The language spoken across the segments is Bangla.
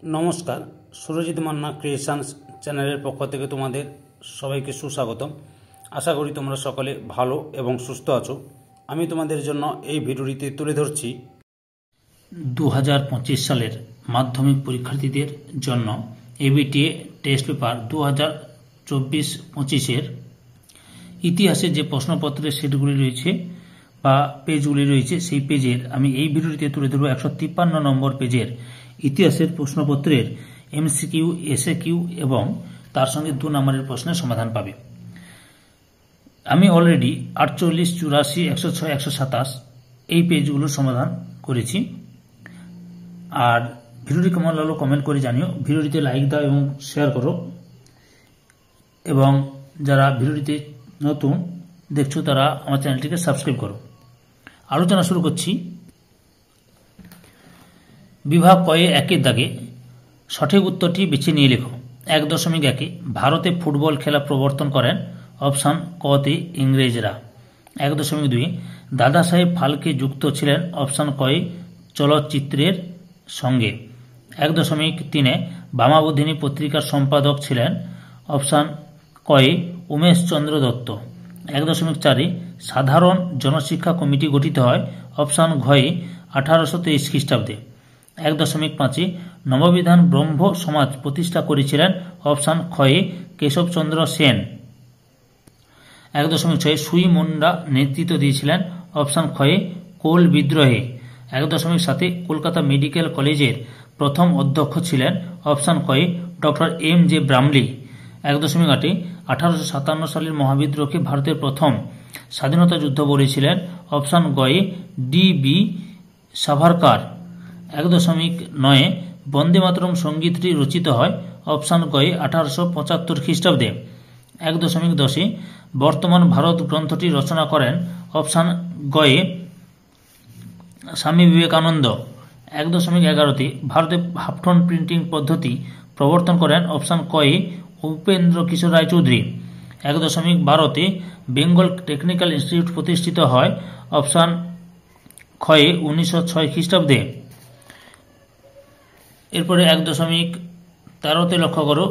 নমস্কার, সুরজিৎ মান্না ক্রিয়েশনস চ্যানেলের পক্ষ থেকে তোমাদের সবাইকে সুস্বাগতম। আশা করি তোমরা সকলে ভালো এবং সুস্থ আছো। আমি তোমাদের জন্য এই ভিডিওটিতে তুলে ধরছি 2025 সালের মাধ্যমিক পরীক্ষার্থীদের জন্য এবিটিএ টেস্ট পেপার 2024-25-এর ইতিহাসের যে প্রশ্নপত্রের সেটগুলি রয়েছে বা পেজগুলি রয়েছে, সেই পেজের আমি এই ভিডিওটিতে তুলে ধরব 153 নম্বর পেজের ইতিহাসের প্রশ্নপত্রের এমসিকিউ, এসএকিউ এবং তার সঙ্গে 2 নম্বরের প্রশ্নের সমাধান পাবে। আমি অলরেডি 48, 84, 106, 127 এই পেজগুলোর সমাধান করেছি। আর ভিডিওটি কেমন লাগলো কমেন্ট করে জানিও, ভিডিওটিতে লাইক দাও এবং শেয়ার করো, এবং যারা ভিডিওটিতে নতুন দেখছো তারা আমার চ্যানেলটিকে সাবস্ক্রাইব করো। আলোচনা শুরু করছি। বিভাগ কয়ে 1-এর দাগে সঠিক উত্তরটি বেছে নিয়ে লেখো। 1.1 ভারতে ফুটবল খেলা প্রবর্তন করেন অপশান কতে ইংরেজরা। 1.2 দাদা সাহেব ফালকে যুক্ত ছিলেন অপশান কয়ে চলচ্চিত্রের সঙ্গে। 1.3 বামাবোধিনী পত্রিকার সম্পাদক ছিলেন অপশান কয়ে উমেশ চন্দ্র দত্ত। 1.4 সাধারণ জনশিক্ষা কমিটি গঠিত হয় অপশান ঘয়ে 1823 খ্রিস্টাব্দে। 1.5 নববিধান ব্রহ্ম সমাজ প্রতিষ্ঠা করেছিলেন অপশান খয়ে কেশবচন্দ্র সেন। 1.6 সুই মুন্ডা নেতৃত্ব দিয়েছিলেন অপশান খয়ে কোল বিদ্রোহে। 1.7 কলকাতা মেডিকেল কলেজের প্রথম অধ্যক্ষ ছিলেন অপশান কয়ে ডক্টর এম.জে. ব্রামলি। 1.8 1857 সালের মহাবিদ্রোহকে ভারতের প্রথম স্বাধীনতা যুদ্ধ বলেছিলেন অপশান গয়ে ডি.বি. সাভারকার। 1.9 বন্দে মাতরম সঙ্গীতটি রচিত হয় অপশান গয়ে 1875 খ্রিস্টাব্দে। 1.10 বর্তমান ভারত গ্রন্থটি রচনা করেন অপশান গয়ে স্বামী বিবেকানন্দ। 1.11 ভারতে হাফটন প্রিন্টিং পদ্ধতি প্রবর্তন করেন অপশান কয়ে উপেন্দ্র কিশোর রায় চৌধুরী। 1.12 বেঙ্গল টেকনিক্যাল ইনস্টিটিউট প্রতিষ্ঠিত হয় অপশান খয়ে 1906 খ্রিস্টাব্দে। এরপরে 1.13 লক্ষ্য করো।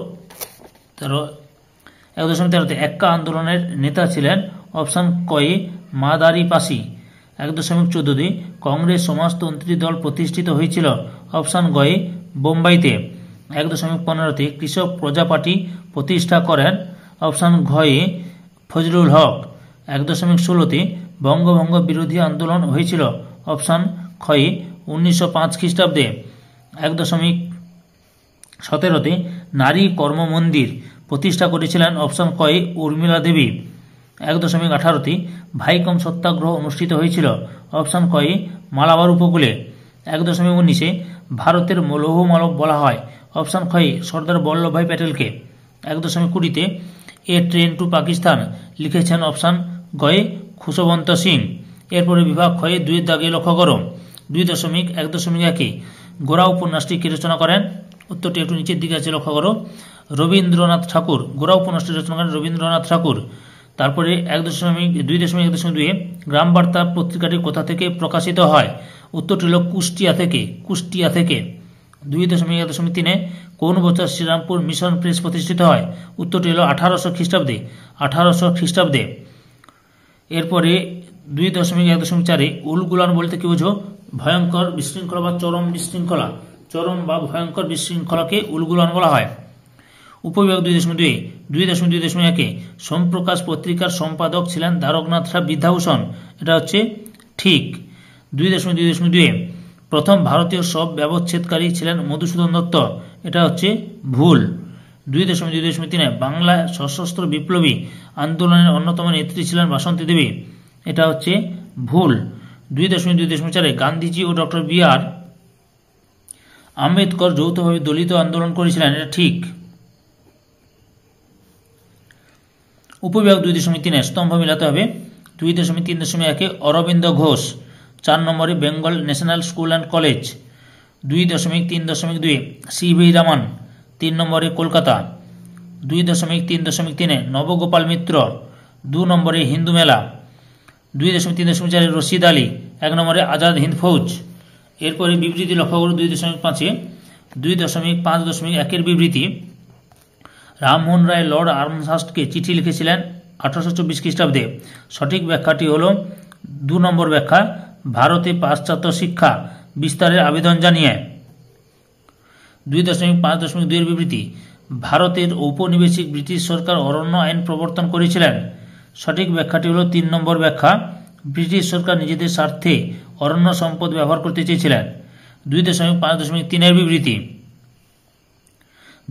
1.13 এক্কা আন্দোলনের নেতা ছিলেন অপশান কয়ে মাদারি পাসি। 1.14 কংগ্রেস সমাজতন্ত্রী দল প্রতিষ্ঠিত হয়েছিল অপশান গয়ে বোম্বাইতে। 1.15 কৃষক প্রজা পার্টি প্রতিষ্ঠা করেন অপশান ঘয়ে ফজলুল হক। 1.16 বঙ্গভঙ্গ বিরোধী আন্দোলন হয়েছিল অপশান খয়ে 1905 খ্রিস্টাব্দে। 1.17 নারী কর্ম মন্দির প্রতিষ্ঠা করেছিলেন অপশান কয়ে উর্মিলা দেবী। 1.18 ভাইকম সত্যাগ্রহ অনুষ্ঠিত হয়েছিল অপশান কয়ে মালাবার উপকূলে। 1.19 ভারতের লৌহ মানব বলা হয় অপশান খয়ে সর্দার বল্লভভাই প্যাটেলকে। 1.20 এ ট্রেন টু পাকিস্তান লিখেছেন অপশান গয়ে খুশবন্ত সিং। এরপরে বিভাগ খয়ে 2-এর দাগে লক্ষ্য করো। 2.1 গোরা উপন্যাসটি কে রচনা করেন? উত্তরটি একটু নিচের দিকে আছে, লক্ষ্য করো। রবীন্দ্রনাথ ঠাকুর। গোরা উপন্যাসটি রচনা করেন রবীন্দ্রনাথ ঠাকুর। তারপরে 2.2 গ্রাম বার্তা পত্রিকাটি কোথা থেকে প্রকাশিত হয়? উত্তরটি হল কুষ্টিয়া থেকে। 2.3 কোন বছর শ্রীরামপুর মিশন প্রেস প্রতিষ্ঠিত হয়? উত্তরটি হল 1800 খ্রিস্টাব্দে। এরপরে 2.1.4 উলগুলান বলতে কি বোঝো? ভয়ঙ্কর বিশৃঙ্খলা বা চরম বিশৃঙ্খলা, চরম বা ভয়ঙ্কর বিশৃঙ্খলাকে উলগুলান বলা হয়। উপবিভাগ 2.2 সোমপ্রকাশ পত্রিকার সম্পাদক ছিলেন দ্বারকনাথ রায় বিদ্যাভূষণ। এটা হচ্ছে ঠিক। 2.2 প্রথম ভারতীয় সব ব্যবচ্ছেদকারী ছিলেন মধুসূদন দত্ত। এটা হচ্ছে ভুল। 2.2 বাংলায় সশস্ত্র বিপ্লবী আন্দোলনের অন্যতম নেত্রী ছিলেন বাসন্তী দেবী। এটা হচ্ছে ভুল। 2.2 গান্ধীজি ও ডক্টর বি.আর. আম্বেদকর যৌথভাবে দলিত আন্দোলন করেছিলেন। এটা ঠিক। উপবিভাগ 2.3 স্তম্ভ মিলাতে হবে। 2.3.1 অরবিন্দ ঘোষ। 4 নম্বরে Bengal National School and College. 2.3.2 C V. Raman. 3 নম্বরে কলকাতা। 2.3.3 নবগোপাল মিত্র। 2 নম্বরে হিন্দু মেলা। 2.3.4 রশিদ আলী। 1 নম্বরে আজাদ হিন্দ ফৌজ। এরপরে বিবৃতি লক্ষ্য করো 2.5 2.5.1 বিবৃতি, রামমোহন রায় লর্ড আর্মহার্স্টকে চিঠি লিখেছিলেন 1824 খ্রিস্টাব্দে। সঠিক ব্যাখ্যাটি হল 2 নম্বর ব্যাখ্যা, ভারতে পাশ্চাত্য শিক্ষা বিস্তারের আবেদন জানিয়ে। 2.5.2 বিবৃতি, ভারতের ঔপনিবেশিক ব্রিটিশ সরকার অরণ্য আইন প্রবর্তন করেছিলেন। সঠিক ব্যাখ্যাটি হল 3 নম্বর ব্যাখ্যা, ব্রিটিশ সরকার নিজেদের স্বার্থে অরণ্য সম্পদ ব্যবহার করতে চেয়েছিলেন। 2.5.3 বিবৃতি,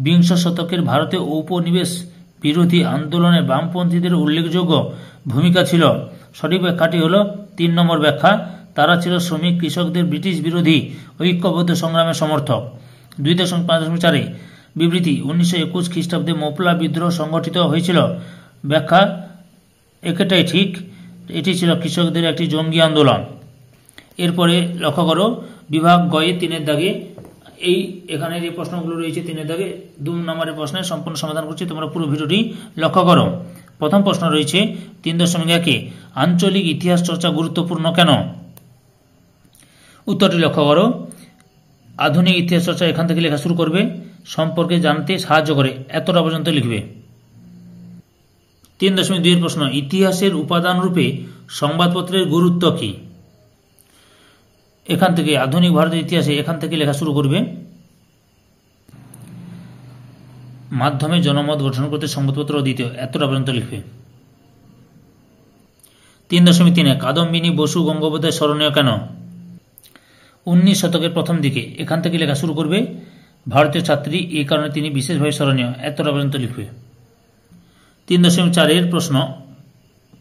বিংশ শতকের ভারতে ঔপনিবেশ বিরোধী আন্দোলনে বামপন্থীদের উল্লেখযোগ্য ভূমিকা ছিল। সঠিক ব্যাখ্যাটি হল 3 নম্বর ব্যাখ্যা, তারা ছিল শ্রমিক কৃষকদের ব্রিটিশ বিরোধী ঐক্যবদ্ধ সংগ্রামের সমর্থক। 2.5.4 বিবৃতি, 1921 খ্রিস্টাব্দে মোপলা বিদ্রোহ সংগঠিত হয়েছিল। ব্যাখ্যা, একটাই ঠিক, এটি ছিল কৃষকদের একটি জঙ্গি আন্দোলন। এরপরে লক্ষ্য করো বিভাগ গয়ে 3-এর দাগে এখানে যে প্রশ্নগুলো রয়েছে 3-এর দাগে 2 নম্বরের প্রশ্নের সম্পূর্ণ সমাধান করছি, তোমরা পুরো ভিডিওটি লক্ষ্য করো। প্রথম প্রশ্ন রয়েছে 3.1, আঞ্চলিক ইতিহাস চর্চা গুরুত্বপূর্ণ কেন? উত্তরটি লক্ষ্য করো, আধুনিক ইতিহাস চর্চা এখান থেকে লেখা শুরু করবে, সম্পর্কে জানতে সাহায্য করে, এতটা পর্যন্ত লিখবে। 3.2 প্রশ্ন, ইতিহাসের উপাদান রূপে সংবাদপত্রের গুরুত্ব কি? এখান থেকে আধুনিক ভারতের ইতিহাসে এখান থেকে লেখা শুরু করবে, মাধ্যমে জনমত গঠন করতে সংবাদপত্র দ্বিতীয়, এতটা পর্যন্ত লিখবে। 3.3 কাদম্বিনী বসু গঙ্গোপাধ্যায় স্মরণীয় কেন? 19 শতকের প্রথম দিকে, এখান থেকে লেখা শুরু করবে, ভারতীয় ছাত্রী, এই কারণে তিনি বিশেষভাবে স্মরণীয়, এতটা পর্যন্ত লিখবে। 3.4 প্রশ্ন,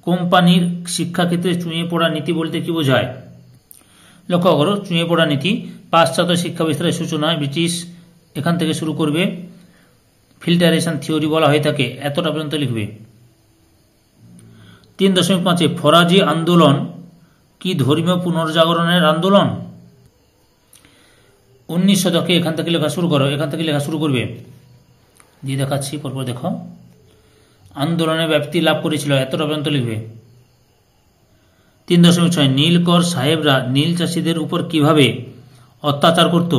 কোম্পানির শিক্ষাক্ষেত্রে চুঁয়ে পড়া নীতি বলতে কি বোঝায়? লক্ষ্য করো, চুঁয়ে পড়া নীতি পাশ্চাত্য শিক্ষা বিস্তারের সূচনায় ব্রিটিশ, এখান থেকে শুরু করবে, ফিল্টারেশন থিওরি বলা হয়ে থাকে, এতটা পর্যন্ত লিখবে। 3.5 ফরাজি আন্দোলন কি ধর্মীয় পুনর্জাগরণের আন্দোলন? 19 শতকে, এখান থেকে লেখা শুরু করো, এখান থেকে লেখা শুরু করবে, দিয়ে দেখাচ্ছি, পরপর দেখো, আন্দোলনের ব্যাপ্তি লাভ করেছিল, এতটা পর্যন্ত লিখবে। 3.6 নীলকর সাহেবরা নীল চাষিদের উপর কিভাবে অত্যাচার করত?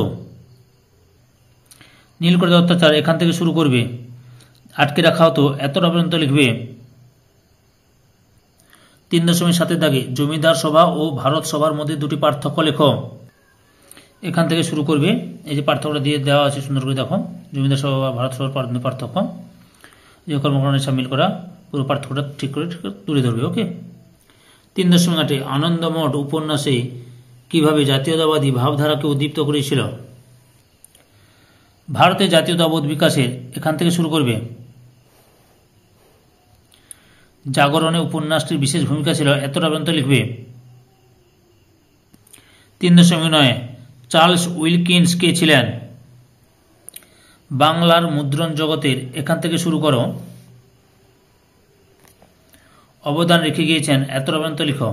নীলকরদের অত্যাচার, এখান থেকে শুরু করবে, আটকে রাখা হতো, এতটা পর্যন্ত লিখবে। 3.7 দাগে জমিদার সভা ও ভারত সভার মধ্যে দুটি পার্থক্য লেখো, এখান থেকে শুরু করবে, এই যে পার্থক্যটা দিয়ে দেওয়া আছে সুন্দর করে দেখো, জমিদার সভা বা ভারত সভার পার্থক্য, যে কর্মকাণ্ডে সামিল করা, পুরো পার্থক্যটা ঠিক করে তুলে ধরবে। ওকে। 3.8 আনন্দমঠ উপন্যাসে কিভাবে জাতীয়তাবাদী ভাবধারাকে উদ্দীপ্ত করেছিল? ভারতে জাতীয়তাবোধ বিকাশের, এখান থেকে শুরু করবে, জাগরণে উপন্যাসটির বিশেষ ভূমিকা ছিল, এতটা পর্যন্ত লিখবে। 3.9 চার্লস উইলকিন্স কে ছিলেন? বাংলার মুদ্রণ জগতের, এখান থেকে শুরু করো, অবদান রেখে গিয়েছেন, এতটা পর্যন্ত লিখো।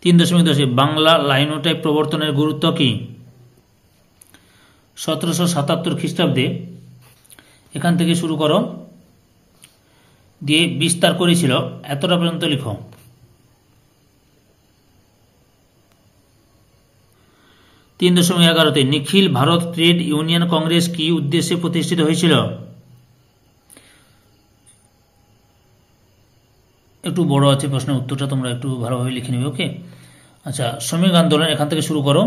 3.10 বাংলা লাইনোটাইপ প্রবর্তনের গুরুত্ব কি? 1777 খ্রিস্টাব্দে, এখান থেকে শুরু করো, দিয়ে বিস্তার করেছিল, এতটা পর্যন্ত লিখো। 3.11 নিখিল ভারত ট্রেড ইউনিয়ন কংগ্রেস কি উদ্দেশ্যে প্রতিষ্ঠিত হয়েছিল? একটু বড় আছে প্রশ্নের উত্তরটা, তোমরা একটু ভালোভাবে লিখে নেবে। ওকে। আচ্ছা, শ্রমিক আন্দোলন, এখান থেকে শুরু করো,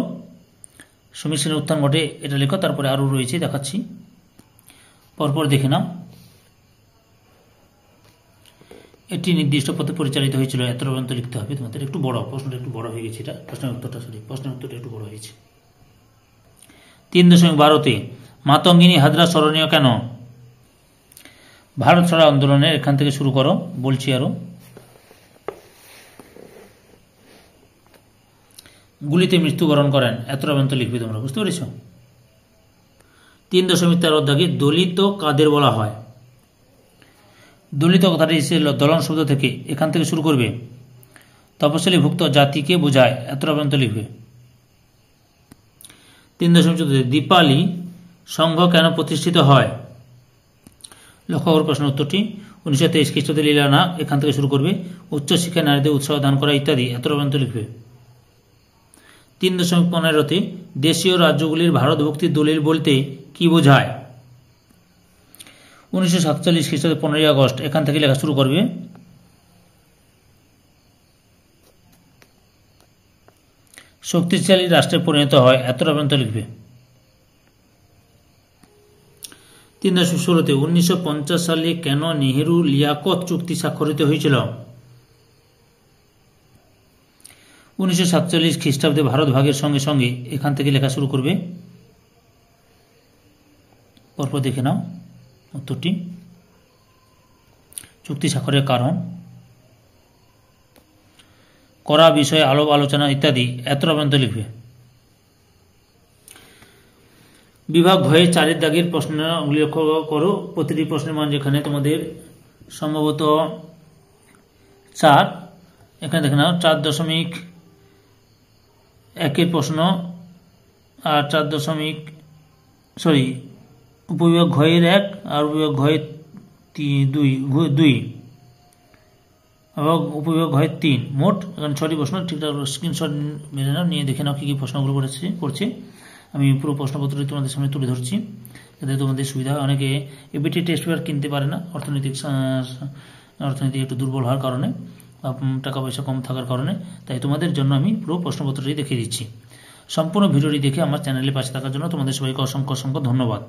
শ্রমিক শ্রেণীর উত্থান ঘটে, এটা লেখো, তারপরে আরও রয়েছে দেখাচ্ছি, পরপর দেখে নাও। এটি নির্দিষ্ট পথে পরিচালিত হয়েছিল, এতটা পর্যন্ত লিখতে হবে তোমাদের। একটু বড়, প্রশ্নটা একটু বড় হয়ে গেছে, এটা প্রশ্নের উত্তরটা একটু বড় হয়েছে। 3.12 মাতঙ্গিনী হাজরা স্মরণীয় কেন? ভারত ছাড়ো আন্দোলনের, এখান থেকে শুরু করো, বলছি আরো, গুলিতে মৃত্যুবরণ করেন, এতটা পর্যন্ত লিখবে, তোমরা বুঝতে পেরেছ। 3.13 দলিত কাদের বলা হয়? দলিত কথাটি এসেছে দলন শব্দ থেকে, এখান থেকে শুরু করবে, তপশিলি ভুক্ত জাতিকে বোঝায়, এতটা পর্যন্ত লিখবে। 3.14 দীপালি সংঘ কেন প্রতিষ্ঠিত হয়? লক্ষ্য করো প্রশ্ন উত্তরটি। 1923 খ্রিস্টাব্দে লীলানা, এখান থেকে শুরু করবে, উচ্চশিক্ষায় নারীদের উৎসাহ দান করা ইত্যাদি, এতটা পর্যন্ত লিখবে। 3.15তে দেশীয় রাজ্যগুলির ভারতভক্তির দলিল বলতে কি বোঝায়? 1947 খ্রিস্টাব্দে 15ই আগস্ট, এখান থেকে লেখা শুরু করবে। শক্তিশালী রাষ্ট্রে পরিণত হয়, এতটা পর্যন্ত লিখবে। 3.16তে 1950 সালে কেন নেহেরু লিয়াকত চুক্তি স্বাক্ষরিত হয়েছিল? 1947 খ্রিস্টাব্দে ভারত ভাগের সঙ্গে সঙ্গে, এখান থেকে লেখা শুরু করবে। পরপর দেখে নাও উত্তরটি। চুক্তি স্বাক্ষরের কারণ, করা বিষয়ে আলাপ আলোচনা ইত্যাদি, এতটা পর্যন্ত লিখবে। বিভাগ ঘয়ে 4 দাগের প্রশ্নগুলি লক্ষ্য করো। প্রতিটি প্রশ্নের মান যেখানে তোমাদের সম্ভবত 4, এখানে দেখে নাও 4.1 প্রশ্ন আর উপবিভাগ ঘয়ের 1 আর উপবিভাগ ঘয়ের 2 এবং উপবিভাগ ঘয়ের 3, মোট এখানে 6টি প্রশ্ন। ঠিকঠাক স্ক্রিনশট মেরে নাও, নিয়ে দেখে নাও কী কী প্রশ্নগুলো করছে। আমি পুরো প্রশ্নপত্রটি তোমাদের সামনে তুলে ধরছি যাতে তোমাদের সুবিধা হয়। অনেকে এবিটি টেস্ট পেপার কিনতে পারে না, অর্থনৈতিক একটু দুর্বল হওয়ার কারণে, টাকা পয়সা কম থাকার কারণে, তাই তোমাদের জন্য আমি পুরো প্রশ্নপত্রটি দেখিয়ে দিচ্ছি। সম্পূর্ণ ভিডিওটি দেখে আমার চ্যানেলের পাশে থাকার জন্য তোমাদের সবাইকে অসংখ্য ধন্যবাদ।